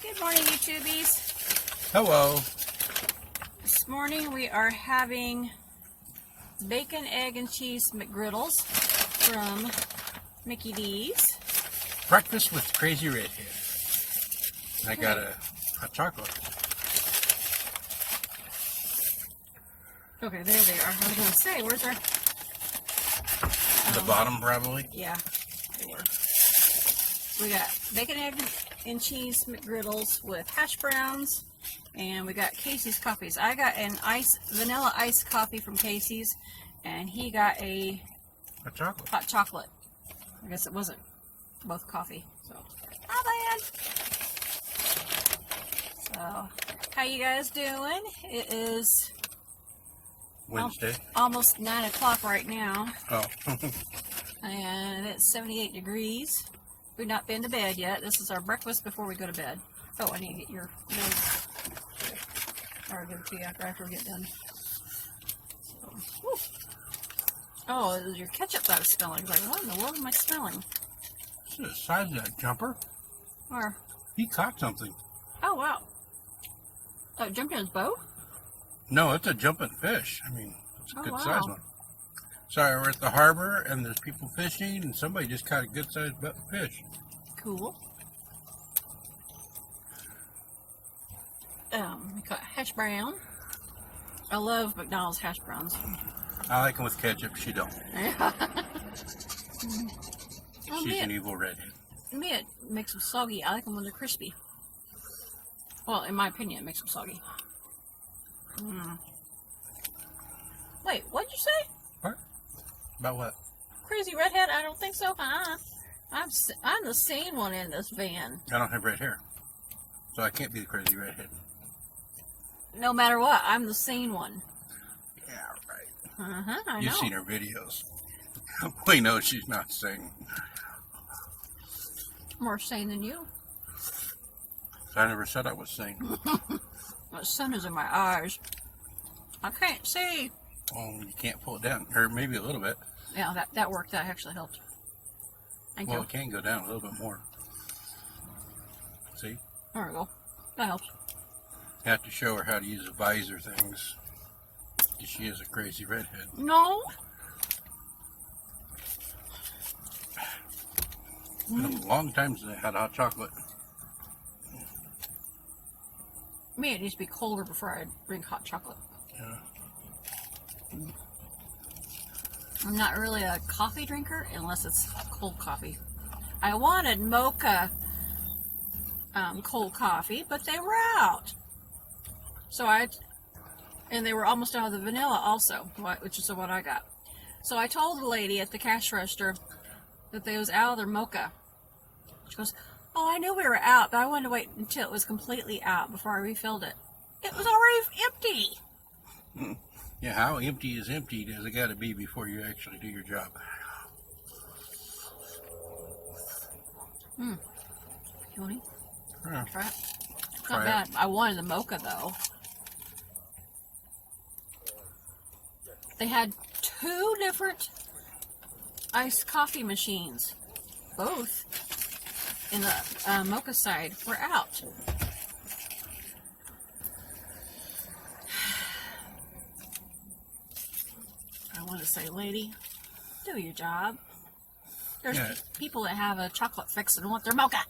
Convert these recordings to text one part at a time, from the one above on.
Good morning, YouTubies. Hello. This morning we are having bacon, egg, and cheese McGriddles from Mickey D's. Breakfast with Crazy Redhead. I got a hot chocolate. Okay, there they are. I was going to say, where's our... The bottom, probably. Yeah, they were. We got bacon, egg, and cheese McGriddles with hash browns, and we got Casey's coffees. I got an vanilla iced coffee from Casey's, and he got a hot chocolate. I guess it wasn't both coffee, so not bad. So, how you guys doing? It is Wednesday. Almost 9 o'clock right now. Oh. And it's 78 degrees. We've not been to bed yet. This is our breakfast before we go to bed. Oh, I need to get your notes. I'll give it to you after we get done. So, oh, it was your ketchup that I was smelling. I was like, what in the world am I smelling? What's the size of that jumper? Or, He caught something. oh, wow. Oh, it jumped in his boat? No, it's a jumping fish. I mean, it's a good size wow. one. Sorry, we're at the harbor and there's people fishing and somebody just caught a good sized fish. Cool. We got hash brown. I love McDonald's hash browns. I like them with ketchup. She don't. Well, She's an evil redhead. To me, it makes them soggy. I like them when they're crispy. Well, in my opinion, it makes them soggy. Wait, what'd you say? What? About what? Crazy redhead? I don't think so. I'm the sane one in this van. I don't have red hair, so I can't be the crazy redhead. No matter what, I'm the sane one. Yeah, right. I know. You've seen her videos. We know she's not sane. More sane than you. I never said I was sane. The sun is in my eyes. I can't see. Oh, you can't pull it down, or maybe a little bit. Yeah, that worked. That actually helped. Thank Well, you. it can go down a little bit more. See? There we go. That helps. You have to show her how to use the visor things. She is a crazy redhead. No. It's been a long time since I had hot chocolate. Me, it needs to be colder before I drink hot chocolate. Yeah. I'm not really a coffee drinker unless it's cold coffee. I wanted mocha cold coffee, but they were out. And they were almost out of the vanilla also, which is what I got. So I told the lady at the cash register that they was out of their mocha. She goes, oh, I knew we were out, but I wanted to wait until it was completely out before I refilled it. It was already empty. Yeah, how empty is empty does it got to be before you actually do your job? You want it? Yeah. Try it. It's not bad. I wanted the mocha, though. They had 2 different iced coffee machines. Both in the mocha side were out. I want to say, lady, do your job. There's people that have a chocolate fix and want their mocha.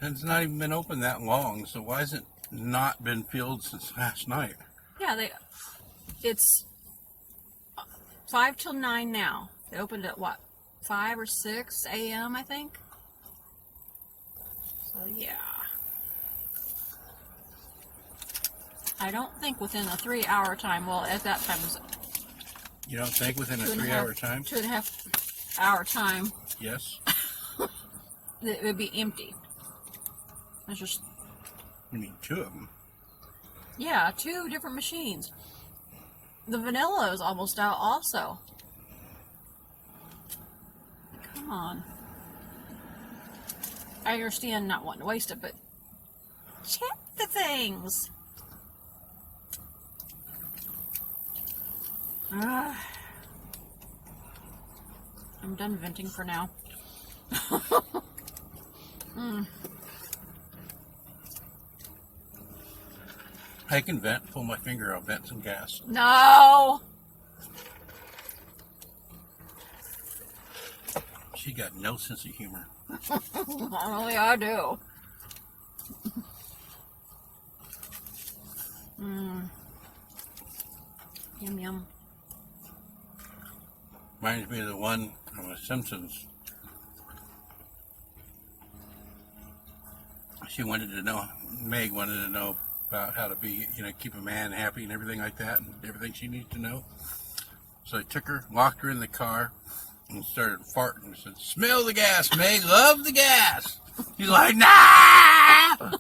And it's not even been open that long, so why has it not been filled since last night? Yeah, it's 5 till 9 now. They opened at what, 5 or 6 a.m. I think. So yeah, I don't think within a 3-hour time. Well, at that time it was. You don't think within a 3-hour time? 2.5 hour time. Yes. It would be empty. It's just. You mean 2 of them? Yeah, 2 different machines. The vanilla is almost out also. Come on. I understand not wanting to waste it, but check the things. I'm done venting for now. I can vent, pull my finger out, vent some gas. No. She got no sense of humor. Only I do. Yum yum. Reminds me of the one from The Simpsons. She wanted to know, Meg wanted to know about how to be, keep a man happy and everything like that, and everything she needs to know. So I took her, locked her in the car, and started farting and said, "Smell the gas, Meg, love the gas." She's like, "Nah!"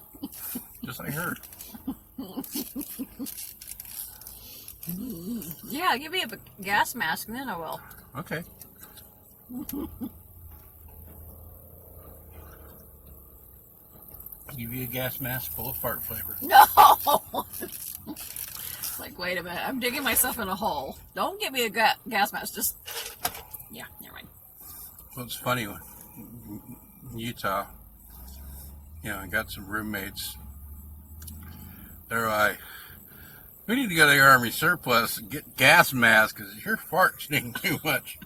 Just like her. Yeah, give me a gas mask and then I will. Okay. Give you a gas mask full of fart flavor. No! Like, wait a minute. I'm digging myself in a hole. Don't give me a gas mask. Just, yeah, never mind. Well, it's funny, in Utah, I got some roommates. They're like, "We need to go to the Army surplus and get gas masks because your farts stink too much."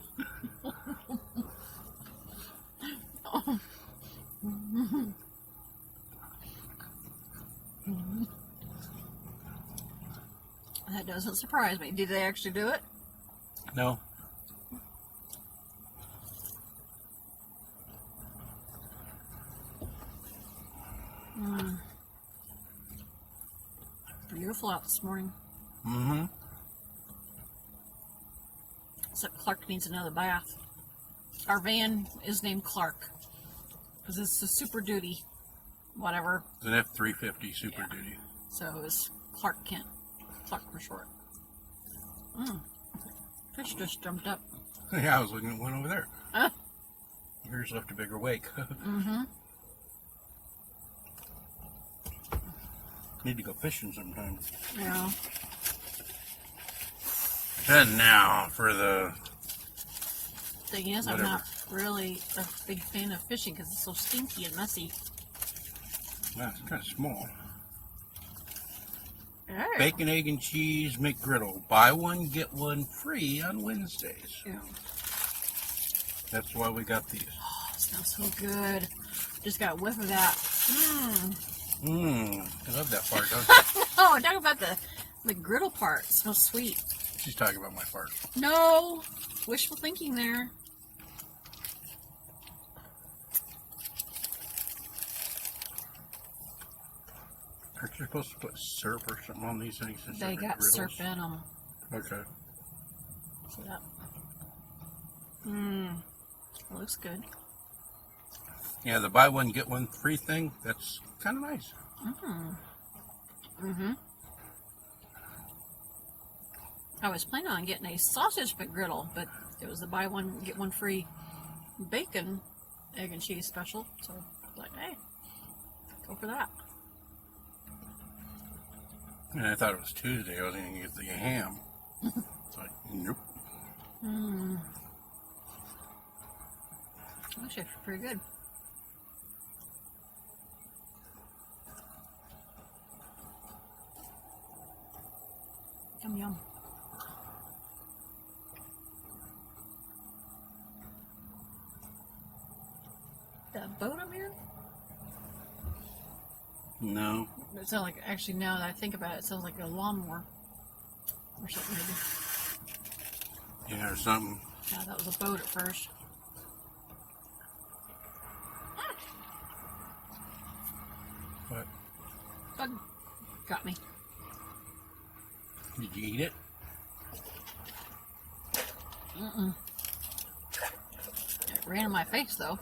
That doesn't surprise me. Did they actually do it? No. Beautiful out this morning. Mm-hmm. Except Clark needs another bath. Our van is named Clark because it's a Super Duty, whatever. It's an F-350 Super Duty. So it's Clark Kent. Clark for short. Fish just jumped up. Yeah, I was looking at one over there. Ah. Yours left a bigger wake. Mm-hmm. Need to go fishing sometime. Yeah. And now for the... Thing is, whatever. I'm not really a big fan of fishing because it's so stinky and messy. Wow, it's kind of small. Oh. Bacon, egg, and cheese McGriddle. Buy one, get one free on Wednesdays. Yeah. That's why we got these. Oh, it smells so good. Just got a whiff of that. I love that part, don't you? Oh, talk about the McGriddle part. It smells sweet. She's talking about my fart. No. Wishful thinking there. Aren't you supposed to put syrup or something on these things? Since They they're got McGriddles? syrup in them. Okay. See that? It looks good. Yeah, the buy one, get one free thing, that's kind of nice. I was planning on getting a sausage McGriddle, but it was the buy one, get one free bacon, egg, and cheese special. So I was like, hey, go for that. And I thought it was Tuesday. I was going to get the ham. It's like, nope. Actually, pretty good. Yum yum. That boat up here? No. It sounds like, actually, now that I think about it, it sounds like a lawnmower or something maybe. Yeah, or something. Yeah, that was a boat at first. What? Bug got me. Did you eat it? It ran in my face though.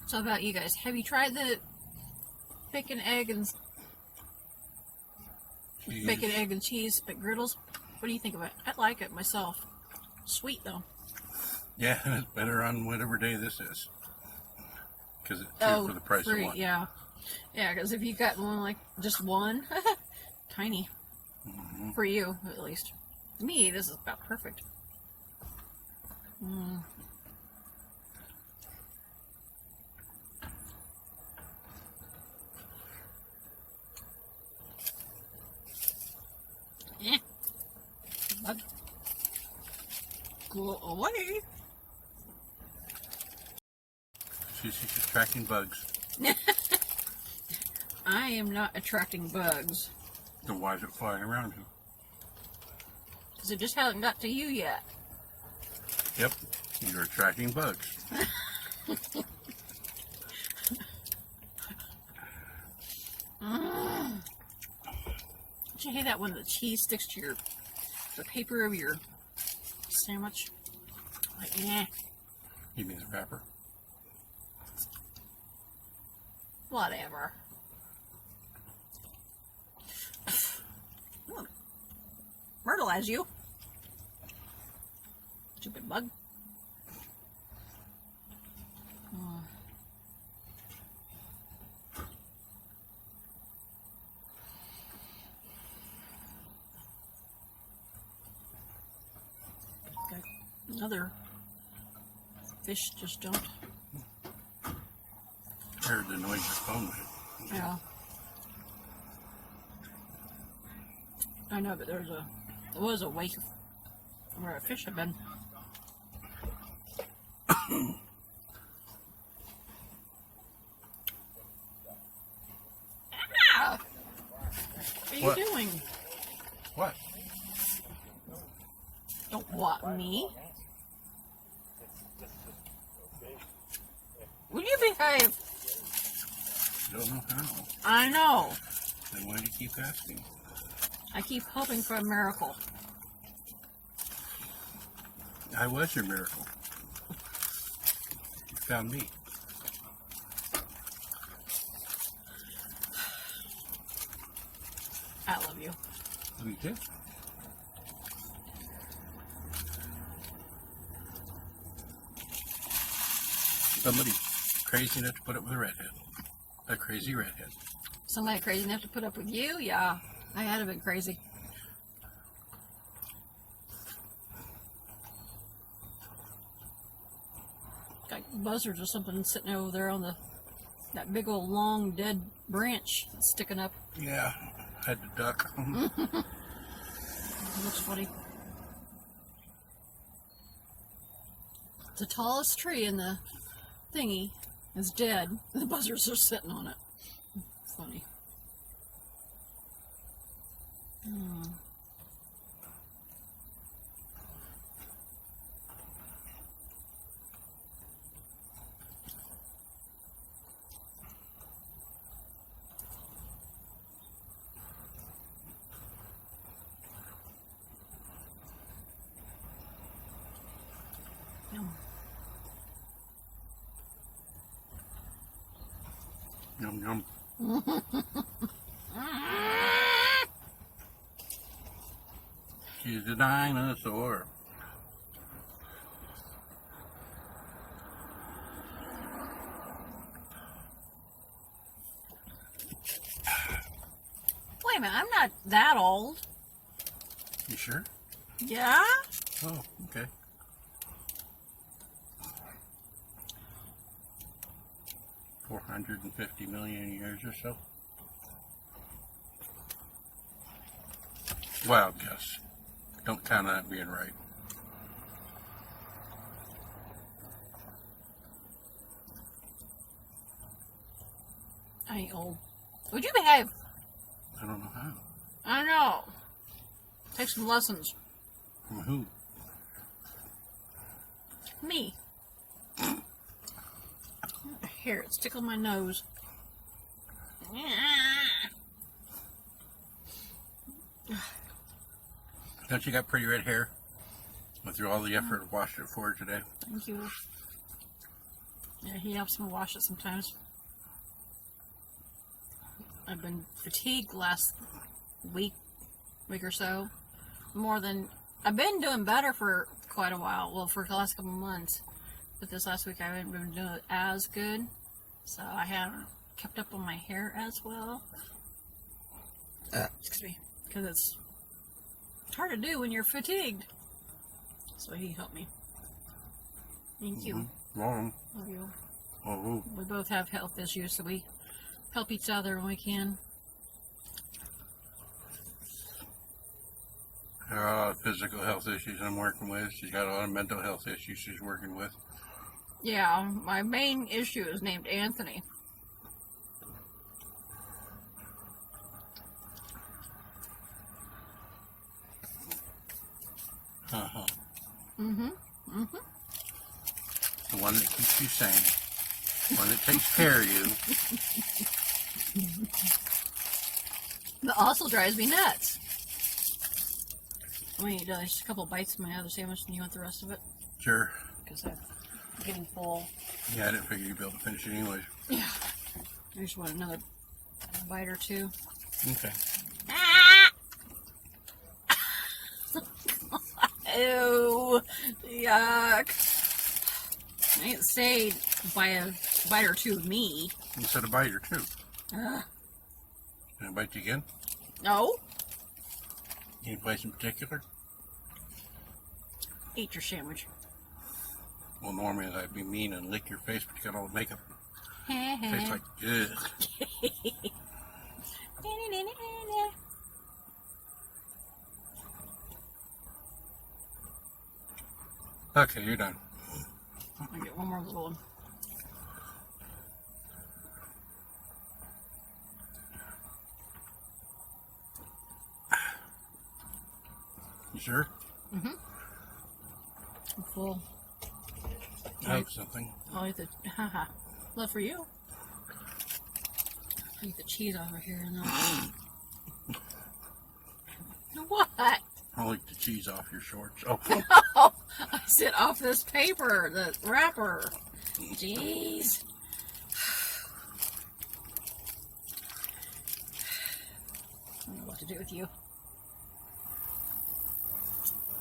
So how about you guys? Have you tried the bacon, egg, and cheese McGriddles? What do you think of it? I like it myself. Sweet though. Yeah, it's better on whatever day this is. Because it's two for the price free, of one. Yeah. Yeah, because if you got one, like, just one, tiny. For you, at least. To me, this is about perfect. Bug. Go away. She's attracting bugs. I am not attracting bugs. Then why is it flying around you? Because it just hasn't got to you yet. Yep, you're attracting bugs. Don't you hate that when the cheese sticks to the paper of your sandwich? Like, eh. You mean the wrapper? Whatever. Myrtleize you. Stupid bug. Got another fish just jumped. I heard the noise your phone made. Yeah. I know, but there was a wake where a fish had been. Ah! What are you doing? What? Don't what, me? Will you behave? Don't know how. I know. Then why do you keep asking? I keep hoping for a miracle. I was your miracle. You found me. I love you. Me too. Somebody crazy enough to put up with a redhead. A crazy redhead. Somebody crazy enough to put up with you? Yeah, I had been crazy. Got buzzards or something sitting over there on that big old long dead branch that's sticking up. Yeah, had to duck. It looks funny. The tallest tree in the thingy is dead. The buzzards are sitting on it. Funny. Yum. Yum, yum. She's a dinosaur. Wait a minute, I'm not that old. You sure? Yeah? Oh, okay. $450 million years or so. Wild guess. Don't count on that being right. I ain't old. Would you behave? I don't know how. I know. Take some lessons. From who? Me. Here, it's tickled my nose. Don't you got pretty red hair? Went through all the effort of washing it for her today. Thank you. Yeah, he helps me wash it sometimes. I've been fatigued last week or so. I've been doing better for quite a while. Well, for the last couple of months. But this last week I haven't been doing it as good. So I haven't kept up on my hair as well. Excuse me. Because it's hard to do when you're fatigued. So he helped me. Thank you. Wrong. Love you. Oh, We both have health issues, so we help each other when we can. there are a lot of physical health issues I'm working with. She's got a lot of mental health issues she's working with. Yeah, my main issue is named Anthony. Uh-huh. Mm-hmm. The one that keeps you sane. The one that takes care of you. That also drives me nuts. Wait, just a couple bites of my other sandwich, and you want the rest of it? Sure. Because I'm getting full. Yeah, I didn't figure you'd be able to finish it anyways. Yeah. I just want another bite or two. Okay. Ew. Yuck. I didn't say buy a bite or two of me. You said a bite or two. Ugh. Can I bite you again? No. Any place in particular? Eat your sandwich. Well, normally I'd be mean and lick your face, but you got all the makeup. Tastes like, ugh. Okay, you're done. I'll get one more little one. You sure? Mm-hmm. I'm full. I hope something. I'll eat the haha. Love for you. I'll eat the cheese over here and then. What? I'll lick the cheese off your shorts. Oh, No! I said off this paper, the wrapper. Jeez. I don't know what to do with you.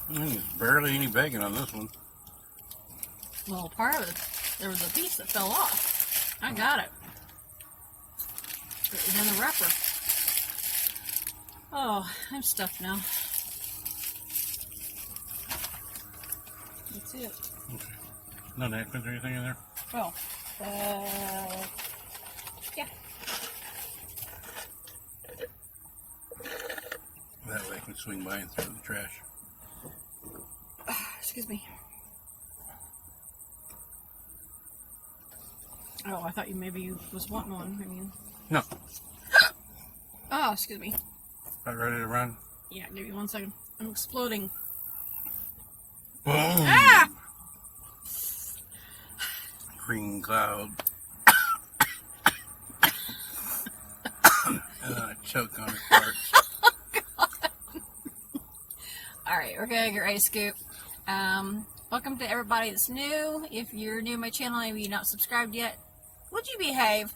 there's barely any bacon on this one. Well, part of it, there was a piece that fell off. I got it. It was in the wrapper. Oh, I'm stuffed now. That's it. Okay. No napkins or anything in there? Oh, yeah. That way I can swing by and throw the trash. Excuse me. Oh, I thought you was wanting one. I mean. No. Oh, excuse me. About ready to run? Yeah, give me 1 second. I'm exploding. Boom! Ah! Green cloud. Choke on her parts. Alright, we're gonna get ready to scoop. Welcome to everybody that's new. If you're new to my channel and you're not subscribed yet, would you behave?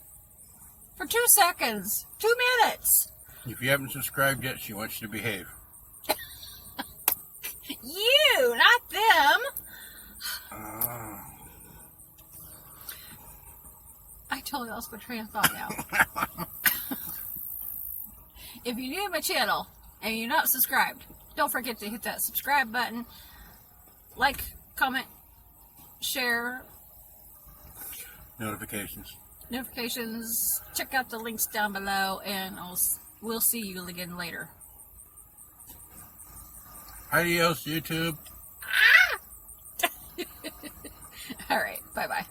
For 2 seconds. 2 minutes. If you haven't subscribed yet, she wants you to behave. You, not them. I totally lost my train of thought now. If you're new to my channel and you're not subscribed, don't forget to hit that subscribe button. Like, comment, share. Notifications. Check out the links down below, and we'll see you again later. Adios, YouTube. Alright, bye-bye.